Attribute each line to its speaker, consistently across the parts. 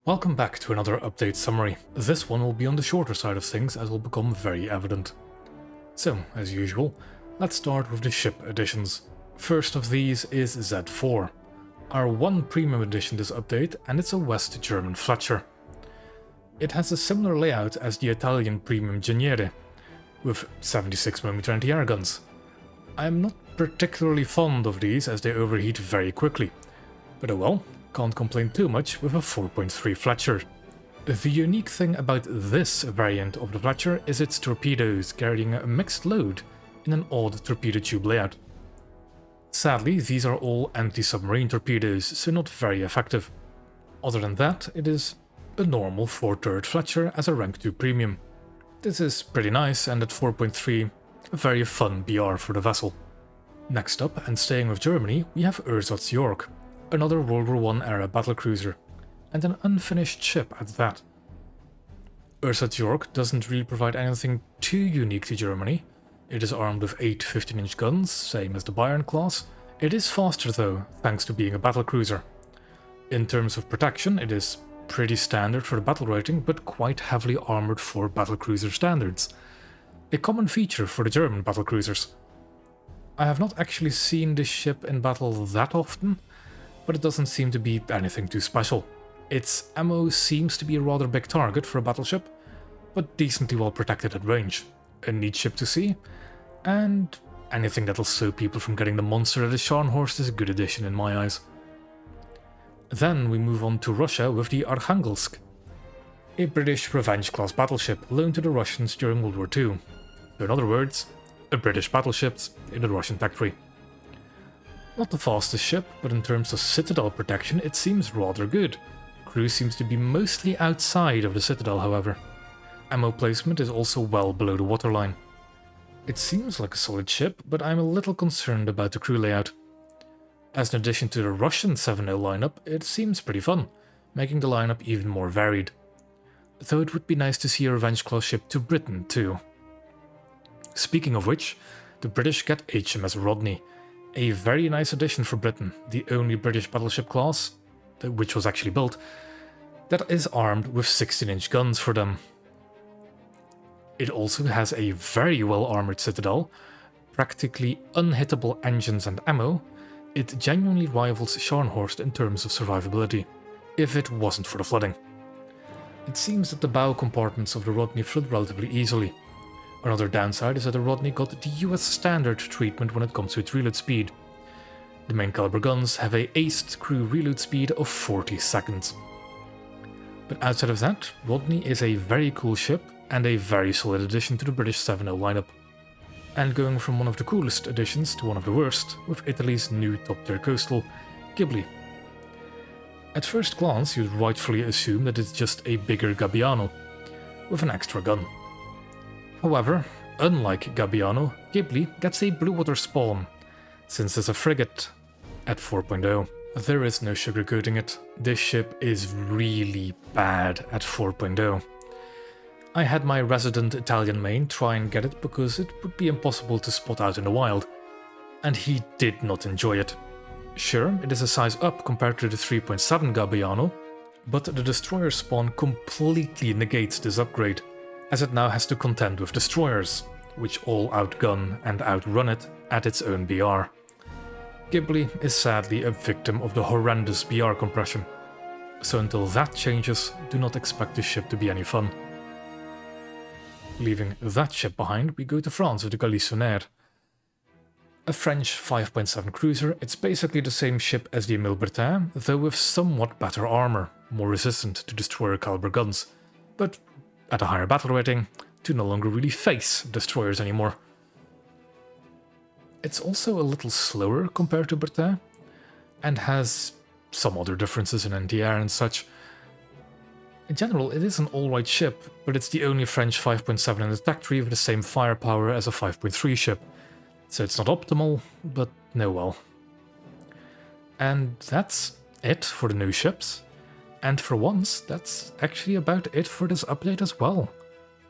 Speaker 1: Welcome back to another update summary. This one will be on the shorter side of things as will become very evident. So, as usual, let's start with the ship additions. First of these is Z4, our one premium edition this update, and it's a West German Fletcher. It has a similar layout as the Italian premium Geniere, with 76mm anti-air guns. I'm not particularly fond of these as they overheat very quickly, but oh well, can't complain too much with a 4.3 Fletcher. The unique thing about this variant of the Fletcher is its torpedoes carrying a mixed load in an odd torpedo tube layout. Sadly, these are all anti-submarine torpedoes, so not very effective. Other than that, it is a normal 4-turret Fletcher as a rank 2 premium. This is pretty nice, and at 4.3, a very fun BR for the vessel. Next up, and staying with Germany, we have Ersatz York, another World War I era battlecruiser, and an unfinished ship at that. Ersatz York doesn't really provide anything too unique to Germany. It is armed with 8 15-inch guns, same as the Bayern class. It is faster though, thanks to being a battlecruiser. In terms of protection, it is pretty standard for the battle rating, but quite heavily armored for battlecruiser standards. A common feature for the German battlecruisers. I have not actually seen this ship in battle that often, but it doesn't seem to be anything too special. Its ammo seems to be a rather big target for a battleship, but decently well protected at range. A neat ship to see, and anything that'll slow people from getting the monster that is Scharnhorst is a good addition in my eyes. Then we move on to Russia with the Arkhangelsk, a British Revenge-class battleship loaned to the Russians during World War II. So in other words, a British battleship in a Russian factory. Not the fastest ship, but in terms of citadel protection it seems rather good. Crew seems to be mostly outside of the citadel, however. Ammo placement is also well below the waterline. It seems like a solid ship, but I'm a little concerned about the crew layout. As an addition to the Russian 7.0 lineup, it seems pretty fun, making the lineup even more varied. Though it would be nice to see a Revenge-class ship to Britain too. Speaking of which, the British get HMS Rodney, a very nice addition for Britain, the only British battleship class, which was actually built, that is armed with 16-inch guns for them. It also has a very well armoured citadel, practically unhittable engines and ammo. It genuinely rivals Scharnhorst in terms of survivability, if it wasn't for the flooding. It seems that the bow compartments of the Rodney flood relatively easily. Another downside is that the Rodney got the US standard treatment when it comes to its reload speed. The main caliber guns have a aced crew reload speed of 40 seconds. But outside of that, Rodney is a very cool ship and a very solid addition to the British 7.0 lineup. And going from one of the coolest additions to one of the worst, with Italy's new top-tier coastal, Ghibli. At first glance you'd rightfully assume that it's just a bigger Gabbiano, with an extra gun. However, unlike Gabbiano, Ghibli gets a blue water spawn, since it's a frigate at 4.0. There is no sugarcoating it, this ship is really bad at 4.0. I had my resident Italian main try and get it because it would be impossible to spot out in the wild, and he did not enjoy it. Sure, it is a size up compared to the 3.7 Gabbiano, but the destroyer spawn completely negates this upgrade, as it now has to contend with destroyers, which all outgun and outrun it at its own BR. Ghibli is sadly a victim of the horrendous BR compression, so until that changes, do not expect the ship to be any fun. Leaving that ship behind, we go to France with the Galissonnière. A French 5.7 cruiser, it's basically the same ship as the Émile Bertin, though with somewhat better armour, more resistant to destroyer caliber guns, but at a higher battle rating, to no longer really face destroyers anymore. It's also a little slower compared to Bertin, and has some other differences in anti-air and such. In general, it is an alright ship, but it's the only French 5.7 in the attack tree with the same firepower as a 5.3 ship, so it's not optimal, but no well. And that's it for the new ships. And for once, that's actually about it for this update as well.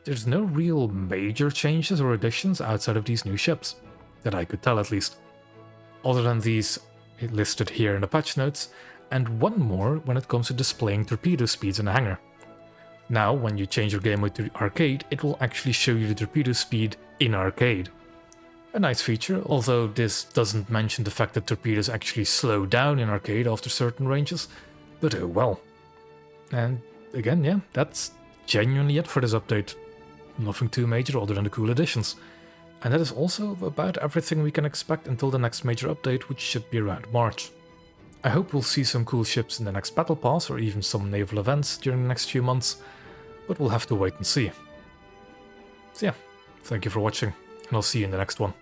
Speaker 1: There's no real major changes or additions outside of these new ships, that I could tell at least. Other than these listed here in the patch notes, and one more when it comes to displaying torpedo speeds in a hangar. Now, when you change your game mode to arcade, it will actually show you the torpedo speed in arcade. A nice feature, although this doesn't mention the fact that torpedoes actually slow down in arcade after certain ranges, but oh well. And again, yeah, that's genuinely it for this update. Nothing too major other than the cool additions. And that is also about everything we can expect until the next major update, which should be around March. I hope we'll see some cool ships in the next Battle Pass or even some naval events during the next few months, but we'll have to wait and see. So yeah, thank you for watching, and I'll see you in the next one.